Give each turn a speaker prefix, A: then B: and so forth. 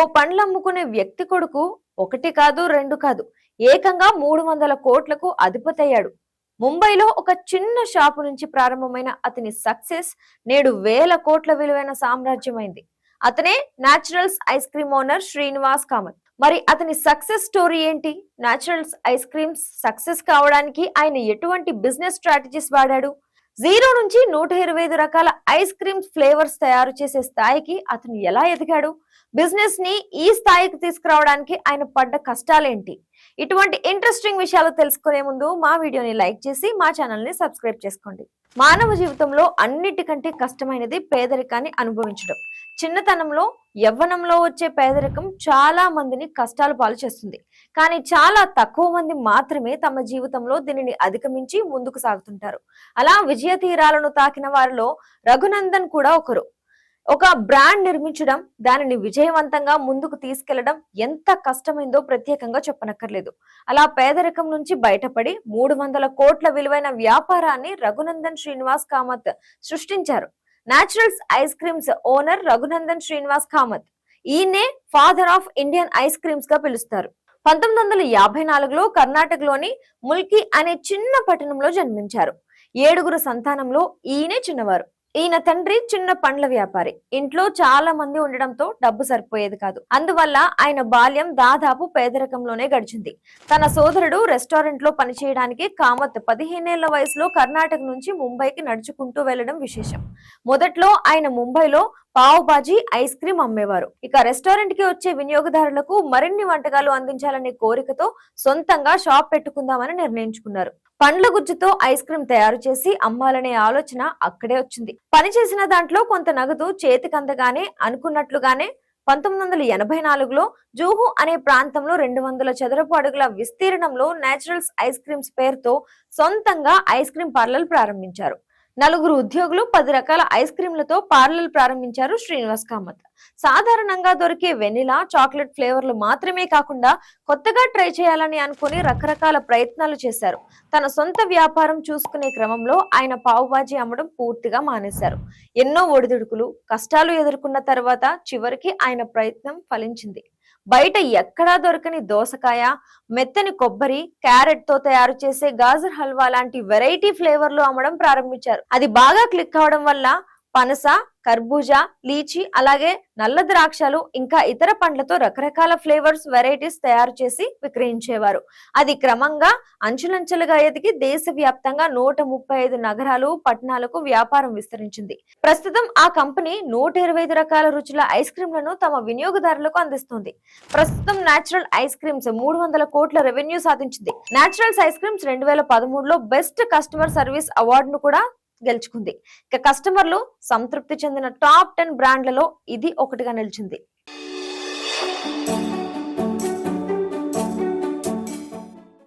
A: ఓ పండ్లు అమ్ముకునే వ్యక్తి కొడుకు ఒకటి కాదు రెండు కాదు ఏకంగా 300 కోట్లకు అధిపతయ్యాడు. ముంబైలో ఒక చిన్న షాపు నుంచి ప్రారంభమైన అతని సక్సెస్ నేడు వేల కోట్ల విలువైన సామ్రాజ్యమైంది. అతనే naturals ice cream owner Srinivas Kamath. మరి అతని సక్సెస్ స్టోరీ ఏంటి? న్యాచురల్స్ ఐస్ క్రీమ్స్ సక్సెస్ కావడానికి ఆయన ఎటువంటి బిజినెస్ స్ట్రాటజీస్ వాడాడు? జీరో నుంచి 125 రకాల ఐస్ క్రీమ్ ఫ్లేవర్స్ తయారు చేసే స్థాయికి అతను ఎలా ఎదిగాడు? బిజినెస్ ని ఈ స్థాయికి తీసుకురావడానికి ఆయన పడ్డ కష్టాలేంటి? ఇటువంటి ఇంట్రెస్టింగ్ విషయాలు తెలుసుకునే ముందు మా వీడియోని లైక్ చేసి మా ఛానల్ ని సబ్స్క్రైబ్ చేసుకోండి. మానవ జీవితంలో అన్నిటికంటే కష్టమైనది పేదరికాన్ని అనుభవించడం. చిన్నతనంలో యవ్వనంలో వచ్చే పేదరికం చాలా మందిని కష్టాలు పాలు చేస్తుంది. కానీ చాలా తక్కువ మంది మాత్రమే తమ జీవితంలో దీనిని అధిగమించి ముందుకు సాగుతుంటారు. అలా విజయ తీరాలను తాకిన వారిలో రఘునందన్ కూడా ఒకరు. ఒక బ్రాండ్ నిర్మించడం, దానిని విజయవంతంగా ముందుకు తీసుకెళ్లడం ఎంత కష్టమైందో ప్రత్యేకంగా చెప్పనక్కర్లేదు. అలా పేదరికం నుంచి బయటపడి 300 కోట్ల విలువైన వ్యాపారాన్ని రఘునందన్ శ్రీనివాస్ కామత్ సృష్టించారు. Naturals ice creams owner Raghunandan Srinivas Kamath. ఈయనే father of Indian ice creams గా పిలుస్తారు. 1954లో కర్ణాటకలోని ముల్కి అనే చిన్న పట్టణంలో జన్మించారు. 7 సంతానంలో ఈయనే చిన్నవారు. ఈయన తండ్రి చిన్న పండ్ల వ్యాపారి. ఇంట్లో చాలా మంది ఉండడంతో డబ్బు సరిపోయేది కాదు. అందువల్ల ఆయన బాల్యం దాదాపు పేదరికంలోనే గడిచింది. తన సోదరుడు రెస్టారెంట్ లో పనిచేయడానికి కామత్ 15 ఏళ్ల వయసులో కర్ణాటక నుంచి ముంబైకి నడుచుకుంటూ వెళ్లడం విశేషం. మొదట్లో ఆయన ముంబైలో పావ్ బాజీ ఐస్ క్రీమ్ అమ్మేవారు. ఇక రెస్టారెంట్ కి వచ్చే వినియోగదారులకు మరిన్ని వంటకాలు అందించాలనే కోరికతో సొంతంగా షాప్ పెట్టుకుందామని నిర్ణయించుకున్నారు. పండ్ల గుజ్జుతో ఐస్ క్రీమ్ తయారు చేసి అమ్మాలనే ఆలోచన అక్కడే వచ్చింది. పనిచేసిన దాంట్లో కొంత నగదు చేతికందగానే అనుకున్నట్లుగానే 1984లో జూహు అనే ప్రాంతంలో 200 చదరపు అడుగుల విస్తీర్ణంలో న్యాచురల్స్ ఐస్ క్రీమ్స్ పేరుతో సొంతంగా ఐస్ క్రీమ్ పార్లర్ ప్రారంభించారు. 4 ఉద్యోగులు 10 రకాల ఐస్ క్రీంలతో పార్లర్ ప్రారంభించారు శ్రీనివాస్ కామత్. సాధారణంగా దొరికే వెనిలా, చాక్లెట్ ఫ్లేవర్లు మాత్రమే కాకుండా కొత్తగా ట్రై చేయాలని అనుకుని రకరకాల ప్రయత్నాలు చేశారు. తన సొంత వ్యాపారం చూసుకునే క్రమంలో ఆయన పావు బాజీ అమ్మడం పూర్తిగా మానేశారు. ఎన్నో ఒడిదుడుకులు, కష్టాలు ఎదుర్కొన్న తర్వాత చివరికి ఆయన ప్రయత్నం ఫలించింది. బయట ఎక్కడా దొరకని దోసకాయ, మెత్తని కొబ్బరి, క్యారెట్ తో తయారు చేసే గాజర్ హల్వా లాంటి వెరైటీ ఫ్లేవర్లు అమ్మడం ప్రారంభించారు. అది బాగా క్లిక్ అవడం వల్ల పనస, కర్బూజా, లీచి, అలాగే నల్ల ద్రాక్షలు ఇంకా ఇతర పండ్లతో రకరకాల ఫ్లేవర్స్, వెరైటీస్ తయారు చేసి విక్రయించేవారు. అది క్రమంగా అంచులంచెలుగా ఎదిగి దేశవ్యాప్తంగా 135 నగరాలు, పట్టణాలకు వ్యాపారం విస్తరించింది. ప్రస్తుతం ఆ కంపెనీ 125 రకాల రుచుల ఐస్ క్రీంలను తమ వినియోగదారులకు అందిస్తుంది. ప్రస్తుతం న్యాచురల్ ఐస్ క్రీమ్స్ 300 కోట్ల రెవెన్యూ సాధించింది. న్యాచురల్స్ ఐస్ క్రీమ్స్ 2013లో బెస్ట్ కస్టమర్ సర్వీస్ అవార్డును కూడా గెలుచుకుంది. ఇక కస్టమర్లు సంతృప్తి చెందిన టాప్ 10 బ్రాండ్లలో ఇది ఒకటిగా నిలిచింది.